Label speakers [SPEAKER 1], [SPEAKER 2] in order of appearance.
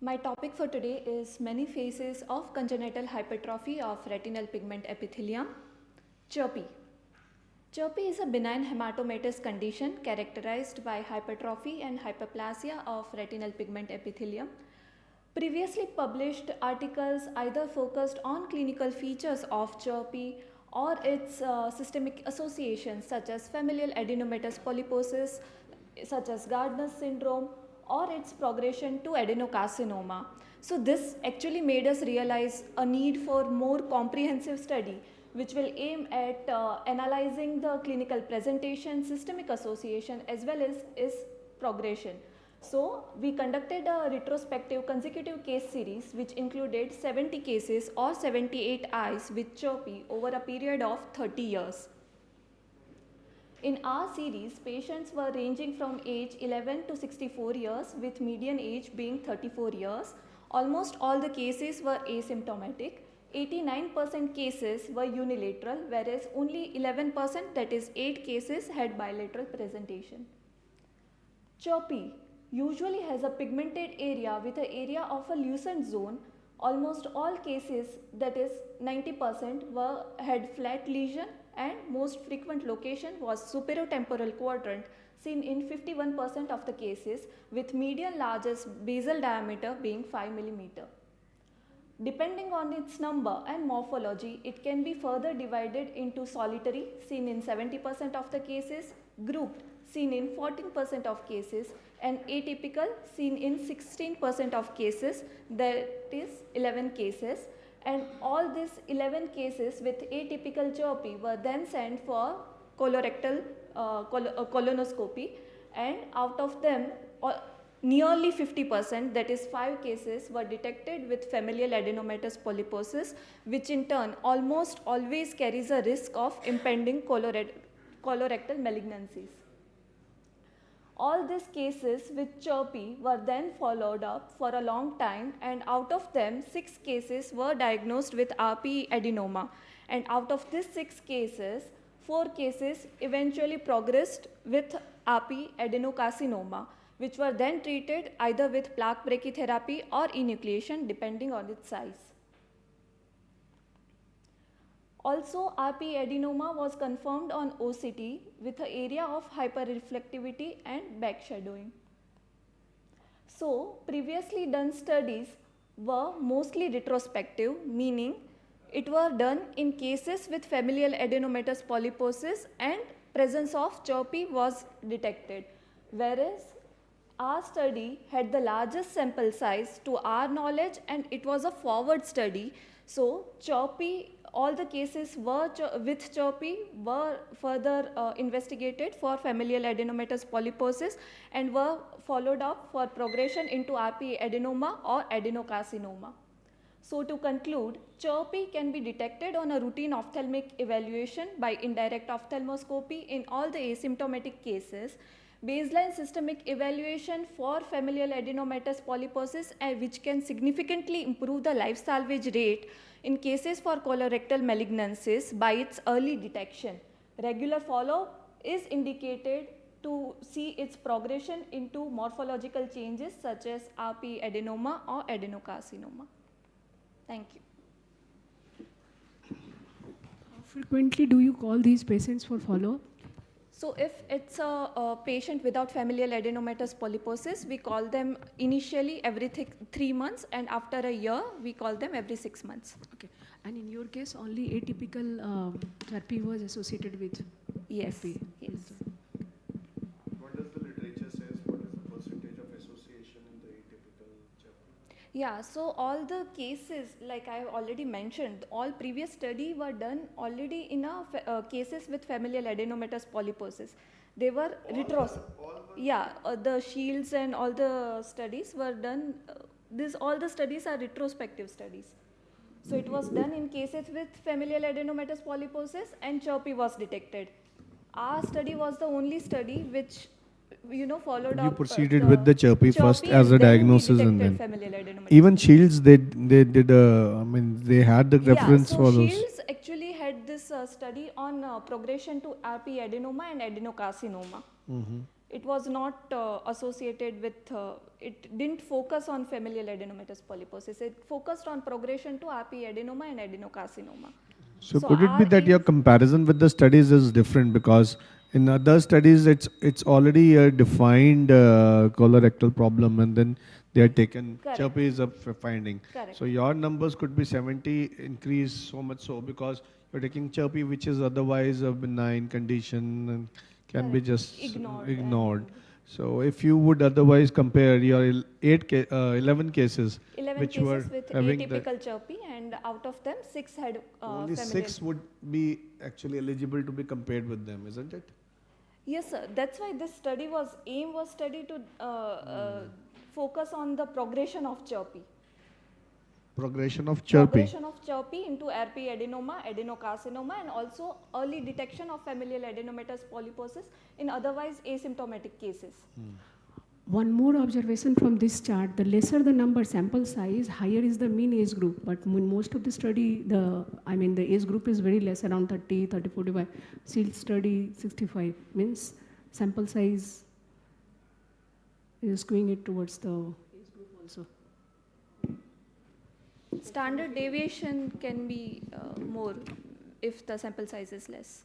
[SPEAKER 1] My topic for today is many phases of congenital hypertrophy of retinal pigment epithelium, CHRPE. CHRPE is a benign hematomatous condition characterized by hypertrophy and hyperplasia of retinal pigment epithelium. Previously published articles either focused on clinical features of CHRPE or its systemic associations such as familial adenomatous polyposis, such as Gardner's syndrome, or its progression to adenocarcinoma. So this actually made us realize a need for more comprehensive study which will aim at analyzing the clinical presentation, systemic association as well as its progression. So we conducted a retrospective consecutive case series which included 70 cases or 78 eyes with CHRPE over a period of 30 years. In our series, patients were ranging from age 11 to 64 years with median age being 34 years. Almost all the cases were asymptomatic. 89% cases were unilateral, whereas only 11%, that is 8 cases, had bilateral presentation. CHRPE usually has a pigmented area with an area of a lucent zone. Almost all cases, that is 90%, had flat lesion, and most frequent location was superiotemporal quadrant, seen in 51% of the cases, with median largest basal diameter being 5 mm. Depending on its number and morphology, it can be further divided into solitary, seen in 70% of the cases, grouped, seen in 14% of cases, and atypical, seen in 16% of cases, that is 11 cases. And all these 11 cases with atypical CHRPE were then sent for colorectal colonoscopy, and out of them nearly 50%, that is 5 cases, were detected with familial adenomatous polyposis, which in turn almost always carries a risk of impending colorectal malignancies. All these cases with CHRPE were then followed up for a long time, and out of them 6 cases were diagnosed with RPE adenoma, and out of these 6 cases, 4 cases eventually progressed with RPE adenocarcinoma, which were then treated either with plaque brachytherapy or enucleation depending on its size. Also, RPE adenoma was confirmed on OCT with an area of hyperreflectivity and backshadowing. So, previously done studies were mostly retrospective, meaning it were done in cases with familial adenomatous polyposis and presence of CHRPE was detected, whereas our study had the largest sample size to our knowledge, and it was a forward study. So, CHRPE, all the cases with CHRPE were further investigated for familial adenomatous polyposis and were followed up for progression into RPE adenoma or adenocarcinoma. So to conclude, CHRPE can be detected on a routine ophthalmic evaluation by indirect ophthalmoscopy in all the asymptomatic cases. Baseline systemic evaluation for familial adenomatous polyposis, which can significantly improve the life salvage rate in cases for colorectal malignancies by its early detection. Regular follow-up is indicated to see its progression into morphological changes such as RPE adenoma or adenocarcinoma. Thank you.
[SPEAKER 2] How frequently do you call these patients for follow-up?
[SPEAKER 1] So if it's a patient without familial adenomatous polyposis, we call them initially every 3 months, and after a year, we call them every 6 months.
[SPEAKER 2] Okay. And in your case, only atypical therapy was associated with
[SPEAKER 1] Yes.
[SPEAKER 2] FP?
[SPEAKER 1] Yes.
[SPEAKER 3] What does the literature say? What is the percentage of association in the atypical CHRPE?
[SPEAKER 1] Yeah, so all the cases, like I already mentioned, all previous study were done already in cases with familial adenomatous polyposis. They were the shields and all the studies were done. All the studies are retrospective studies. So it was done in cases with familial adenomatous polyposis, and CHRPE was detected. Our study was the only study which followed up.
[SPEAKER 3] You proceeded with the CHRPE first as a diagnosis, and then
[SPEAKER 1] familial adenomatous
[SPEAKER 3] even Shields, they did they had the reference for those.
[SPEAKER 1] Shields actually had this study on progression to RPE adenoma and adenocarcinoma. It was not associated with, it didn't focus on familial adenomatous polyposis. It focused on progression to RP adenoma and adenocarcinoma.
[SPEAKER 4] So
[SPEAKER 1] So
[SPEAKER 4] could it be
[SPEAKER 1] our
[SPEAKER 4] that your
[SPEAKER 1] aim-
[SPEAKER 4] comparison with the studies is different, because in other studies it's already a defined colorectal problem, and then they are taken
[SPEAKER 1] Correct.
[SPEAKER 4] chirpy is a finding.
[SPEAKER 1] Correct.
[SPEAKER 4] So your numbers could be 70 increase so much so because you're taking chirpy, which is otherwise a benign condition and can be
[SPEAKER 1] Correct.
[SPEAKER 4] just
[SPEAKER 1] Ignored.
[SPEAKER 4] So if you would otherwise compare your 11 cases
[SPEAKER 1] 11
[SPEAKER 4] which were
[SPEAKER 1] cases with
[SPEAKER 4] having the
[SPEAKER 1] atypical chirpy, and out of them 6 had
[SPEAKER 4] only
[SPEAKER 1] familial.
[SPEAKER 4] 6 would be actually eligible to be compared with them, isn't it?
[SPEAKER 1] Yes, sir. That's why this study was study to focus on the progression of chirpy.
[SPEAKER 4] Progression of chirpy.
[SPEAKER 1] Progression of chirpy into RP adenoma, adenocarcinoma, and also early detection of familial adenomatous polyposis in otherwise asymptomatic cases.
[SPEAKER 2] One more observation from this chart, the lesser the number sample size, higher is the mean age group. But in most of the study, the age group is very less, around 30, 30, 45. SEAL study 65, means sample size is skewing it towards the age group also.
[SPEAKER 1] Standard deviation can be more if the sample size is less.